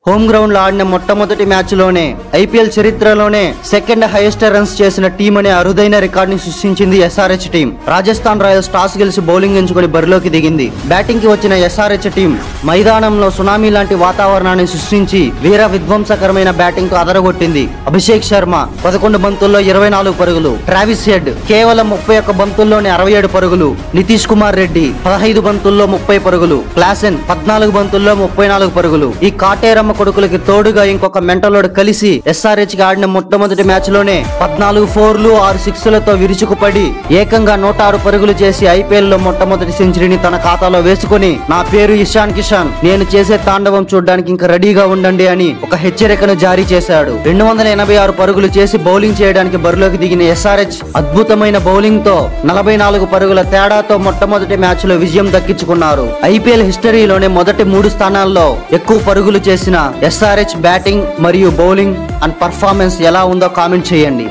Home ground లో ఆడిన మొట్టమొదటి మ్యాచ్ లోనే ఐపీఎల్ చరిత్రలోనే సెకండ్ హైయెస్ట్ రన్స్ చేసిన టీం అనే అరుదైన రికార్డ్ ని సృష్టించింది SRH team. Rajasthan Royals toss గెలిచి బౌలింగ్ ఎంచుకుని బరిలోకి దిగింది. బ్యాటింగ్ కి వచ్చిన ఎస్ఆర్హెచ్ టీం మైదానంలో సునామీ లాంటి వాతావరణాన్ని సృష్టించి వీర విధ్వంసకరమైన బ్యాటింగ్ తో అదరగొట్టింది. అభిషేక్ శర్మ 11 బంతుల్లో 24 పరుగులు, ట్రావిస్ హెడ్ కేవలం 31 బంతుల్లోనే 67 పరుగులు, నితీష్ కుమార్ రెడ్డి 15 బంతుల్లో 30 పరుగులు, క్లాసెన్ 14 బంతుల్లో 34 పరుగులు. ఈ కాటేరమ్మ కొడుకులకి తోడుగా ఇంకొక మెంటలోడు కలిసి ఎస్ఆర్హెచ్ కి ఆడిన మొట్టమొదటి మ్యాచ్ లోనే 14 4లు 6 6లతో విరుచుకుపడి ఏకంగా 106 పరుగులు చేసి ఐపీఎల్ లో మొట్టమొదటి సెంచరీని తన ఖాతాలో వేసుకుని, నా పేరు ఇషాన్ కిషాన్, నేను చేసే తాండవం చూడడానికి ఇంకా రెడీగా ఉండండి అని ఒక హెచ్చరికను జారీ చేశాడు. 286 పరుగులు చేసి బౌలింగ్ చేయడానికి బరిలోకి దిగిన ఎస్ఆర్హెచ్ అద్భుతమైన బౌలింగ్ తో 44 పరుగుల తేడాతో మొట్టమొదటి మ్యాచ్ లో విజయం దక్కించుకున్నారు. ఐపీఎల్ హిస్టరీలోనే మొదటి 3 స్థానాల్లో ఎక్కువ పరుగులు చేసిన ఎస్ఆర్హెచ్ బ్యాటింగ్ మరియు బౌలింగ్ అండ్ పర్ఫార్మెన్స్ ఎలా ఉందో కామెంట్ చేయండి.